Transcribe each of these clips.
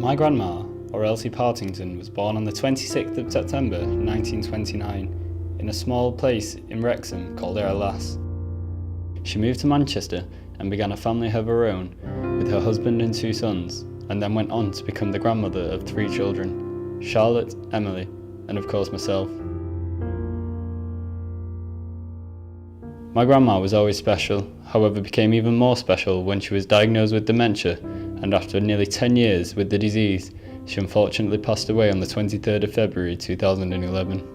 My grandma, or Elsie Partington, was born on the 26th of September 1929 in a small place in Wrexham called Earl Lass. She moved to Manchester and began a family of her own with her husband and 2 sons, and then went on to become the grandmother of 3 children, Charlotte, Emily, and of course myself. My grandma was always special, however became even more special when she was diagnosed with dementia, and after nearly 10 years with the disease, she unfortunately passed away on the 23rd of February 2011.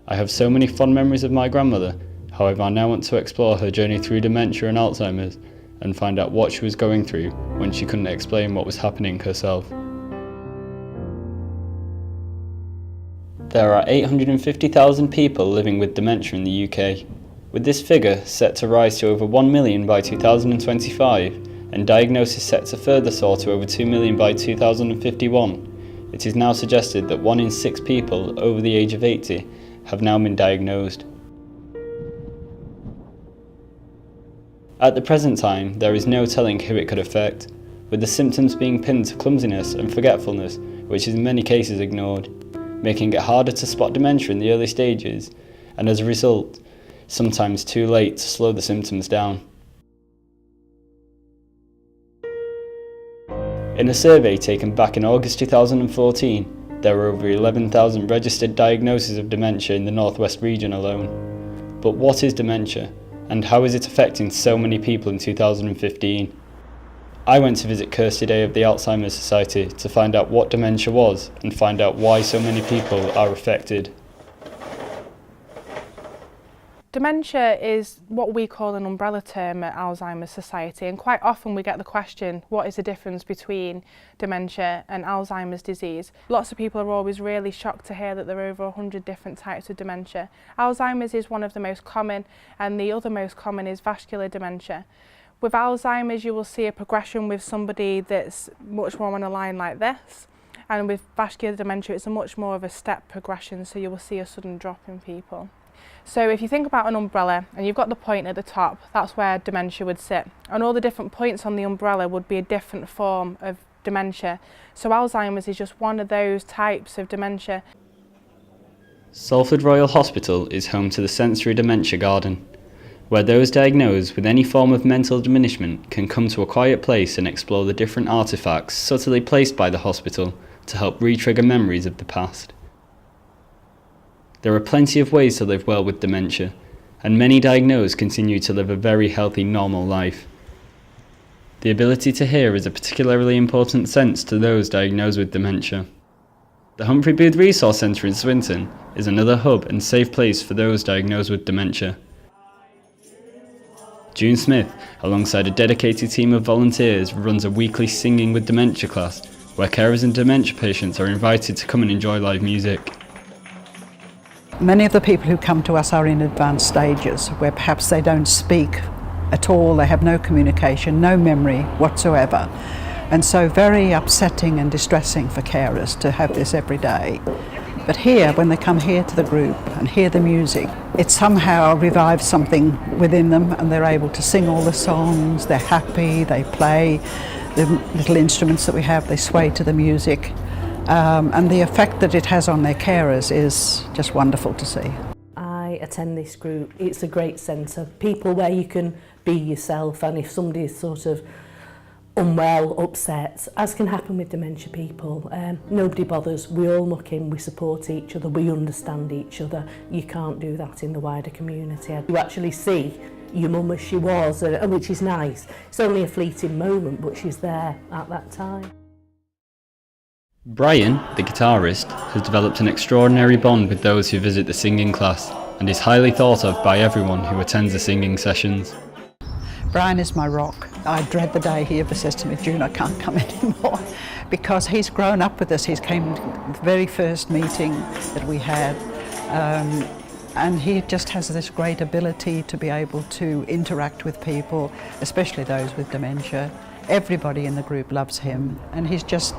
I have so many fond memories of my grandmother, however I now want to explore her journey through dementia and Alzheimer's and find out what she was going through when she couldn't explain what was happening herself. There are 850,000 people living with dementia in the UK, with this figure set to rise to over 1 million by 2025 and diagnosis set to further soar to over 2 million by 2051. It is now suggested that 1 in 6 people over the age of 80 have now been diagnosed. At the present time, there is no telling who it could affect, with the symptoms being pinned to clumsiness and forgetfulness, which is in many cases ignored, making it harder to spot dementia in the early stages, and as a result, sometimes too late to slow the symptoms down. In a survey taken back in August 2014, there were over 11,000 registered diagnoses of dementia in the Northwest region alone. But what is dementia, and how is it affecting so many people in 2015? I went to visit Kirsty Day of the Alzheimer's Society to find out what dementia was and find out why so many people are affected. Dementia is what we call an umbrella term at Alzheimer's Society, and quite often we get the question, what is the difference between dementia and Alzheimer's disease? Lots of people are always really shocked to hear that there are over 100 different types of dementia. Alzheimer's is one of the most common, and the other most common is vascular dementia. With Alzheimer's, you will see a progression with somebody that's much more on a line like this, and with vascular dementia it's a much more of a step progression, so you will see a sudden drop in people. So if you think about an umbrella and you've got the point at the top, that's where dementia would sit, and all the different points on the umbrella would be a different form of dementia. So Alzheimer's is just one of those types of dementia. Salford Royal Hospital is home to the Sensory Dementia Garden, where those diagnosed with any form of mental diminishment can come to a quiet place and explore the different artefacts subtly placed by the hospital to help re-trigger memories of the past. There are plenty of ways to live well with dementia, and many diagnosed continue to live a very healthy, normal life. The ability to hear is a particularly important sense to those diagnosed with dementia. The Humphrey Booth Resource Centre in Swinton is another hub and safe place for those diagnosed with dementia. June Smith, alongside a dedicated team of volunteers, runs a weekly Singing with Dementia class, where carers and dementia patients are invited to come and enjoy live music. Many of the people who come to us are in advanced stages where perhaps they don't speak at all, they have no communication, no memory whatsoever. And so very upsetting and distressing for carers to have this every day. But here, when they come here to the group and hear the music, it somehow revives something within them, and they're able to sing all the songs, they're happy, they play the little instruments that we have, they sway to the music. And the effect that it has on their carers is just wonderful to see. I attend this group. It's a great centre, people where you can be yourself, and if somebody is sort of unwell, upset, as can happen with dementia people, nobody bothers. We all muck in, we support each other, we understand each other. You can't do that in the wider community. You actually see your mum as she was, which is nice. It's only a fleeting moment, but she's there at that time. Brian, the guitarist, has developed an extraordinary bond with those who visit the singing class and is highly thought of by everyone who attends the singing sessions. Brian is my rock. I dread the day he ever says to me, June, I can't come anymore, because he's grown up with us. He's came to the very first meeting that we had, and he just has this great ability to be able to interact with people, especially those with dementia. Everybody in the group loves him, and he's just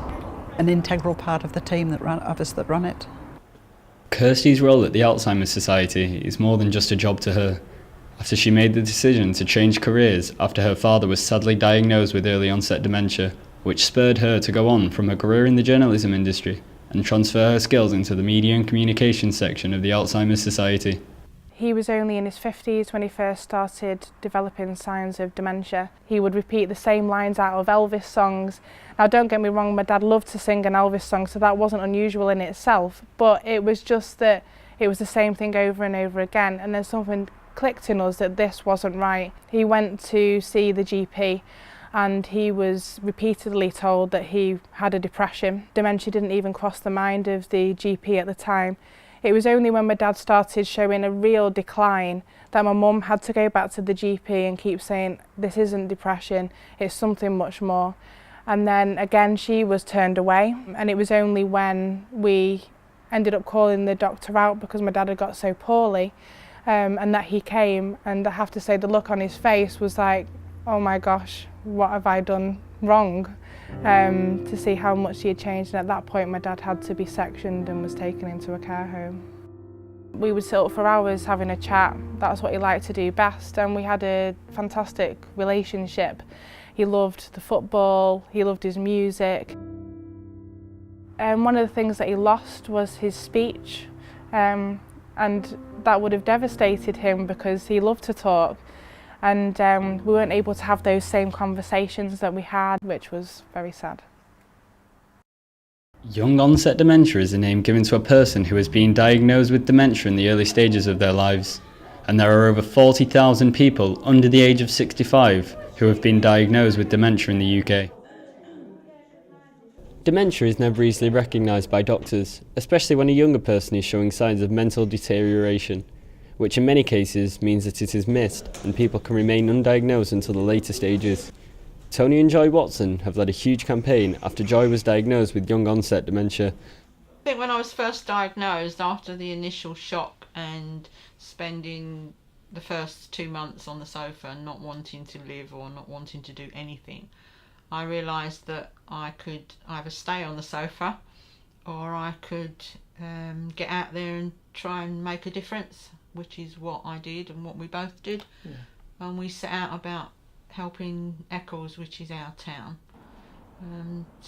an integral part of the team of us that run it. Kirsty's role at the Alzheimer's Society is more than just a job to her. after she made the decision to change careers after her father was sadly diagnosed with early onset dementia, which spurred her to go on from a career in the journalism industry and transfer her skills into the media and communications section of the Alzheimer's Society. He was only in his 50s when he first started developing signs of dementia. He would repeat the same lines out of Elvis songs. Now don't get me wrong, my dad loved to sing an Elvis song, so that wasn't unusual in itself, but it was just that it was the same thing over and over again, and then something clicked in us that this wasn't right. He went to see the GP and he was repeatedly told that he had a depression. Dementia didn't even cross the mind of the GP at the time. It was only when my dad started showing a real decline that my mum had to go back to the GP and keep saying, this isn't depression, it's something much more. And then again she was turned away, and it was only when we ended up calling the doctor out because my dad had got so poorly, and that he came, and I have to say the look on his face was like, oh my gosh, what have I done wrong? To see how much he had changed, and at that point my dad had to be sectioned and was taken into a care home. We would sit up for hours having a chat. That's what he liked to do best, and we had a fantastic relationship. He loved the football, he loved his music. One of the things that he lost was his speech, and that would have devastated him because he loved to talk. And we weren't able to have those same conversations that we had, which was very sad. Young onset dementia is a name given to a person who has been diagnosed with dementia in the early stages of their lives, and there are over 40,000 people under the age of 65 who have been diagnosed with dementia in the UK. Dementia is never easily recognised by doctors, especially when a younger person is showing signs of mental deterioration, which in many cases means that it is missed and people can remain undiagnosed until the later stages. Tony and Joy Watson have led a huge campaign after Joy was diagnosed with young onset dementia. I think when I was first diagnosed, after the initial shock and spending the first 2 months on the sofa and not wanting to live or not wanting to do anything, I realised that I could either stay on the sofa or I could get out there and try and make a difference, which is what I did and what we both did. Yeah. And we set out about helping Eccles, which is our town,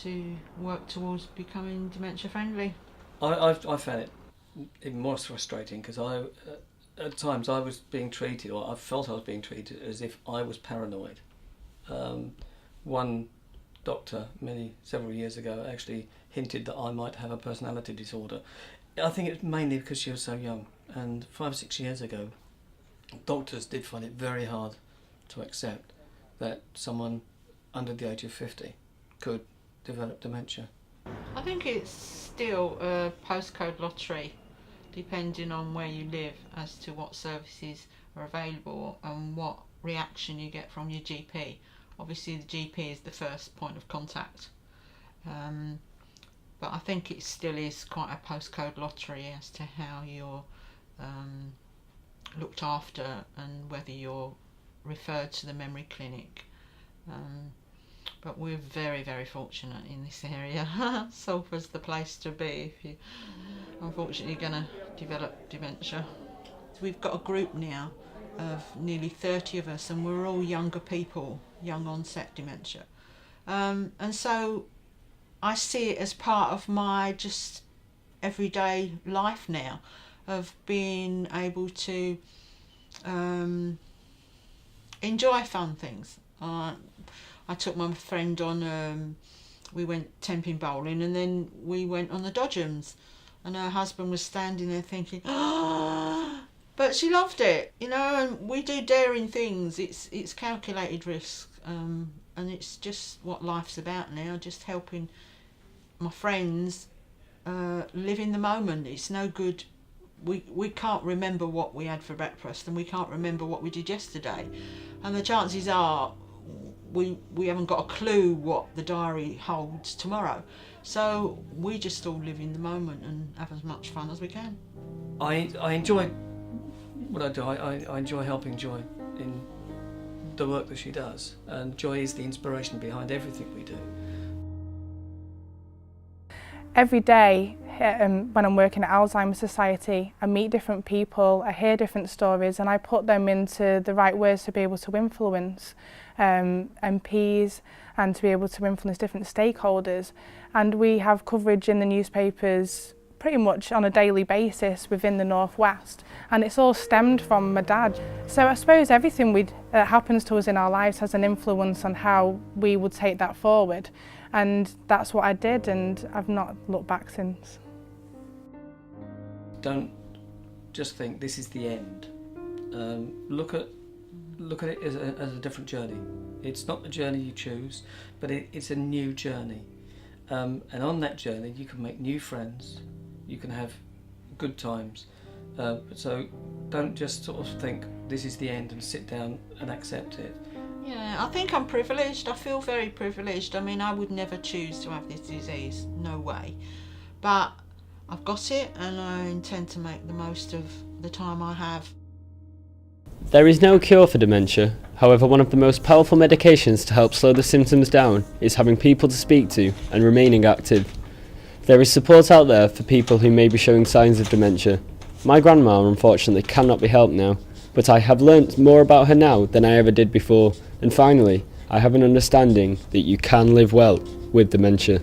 to work towards becoming dementia friendly. I found it even more frustrating because at times I was being treated, or I felt I was being treated as if I was paranoid. One doctor several years ago actually hinted that I might have a personality disorder. I think it's mainly because she was so young, and 5 or 6 years ago doctors did find it very hard to accept that someone under the age of 50 could develop dementia. I think it's still a postcode lottery depending on where you live as to what services are available and what reaction you get from your GP. Obviously the GP is the first point of contact, but I think it still is quite a postcode lottery as to how you're looked after and whether you're referred to the memory clinic. But we're very, very fortunate in this area. Salford's the place to be if you're unfortunately going to develop dementia. We've got a group now of nearly 30 of us, and we're all younger people, young onset dementia. And so I see it as part of my just everyday life now, of being able to enjoy fun things. I took my friend on, we went temping bowling, and then we went on the Dodgems, and her husband was standing there thinking, oh, but she loved it, you know. And we do daring things. It's calculated risk, and it's just what life's about now, just helping my friends live in the moment. It's no good. We can't remember what we had for breakfast, and we can't remember what we did yesterday, and the chances are we haven't got a clue what the diary holds tomorrow. So we just all live in the moment and have as much fun as we can. I enjoy what I do. I enjoy helping Joy in the work that she does, and Joy is the inspiration behind everything we do. Every day when I'm working at Alzheimer's Society, I meet different people, I hear different stories, and I put them into the right words to be able to influence MPs and to be able to influence different stakeholders. And we have coverage in the newspapers pretty much on a daily basis within the North West, and it's all stemmed from my dad. So I suppose everything that happens to us in our lives has an influence on how we would take that forward, and that's what I did, and I've not looked back since. Don't just think this is the end. Look at it as a different journey. It's not the journey you choose, but it's a new journey. And on that journey you can make new friends, you can have good times. So don't just sort of think this is the end and sit down and accept it. Yeah, I think I'm privileged. I feel very privileged. I mean, I would never choose to have this disease, no way. But I've got it, and I intend to make the most of the time I have. There is no cure for dementia. However, one of the most powerful medications to help slow the symptoms down is having people to speak to and remaining active. There is support out there for people who may be showing signs of dementia. My grandma unfortunately cannot be helped now, but I have learnt more about her now than I ever did before, and finally, I have an understanding that you can live well with dementia.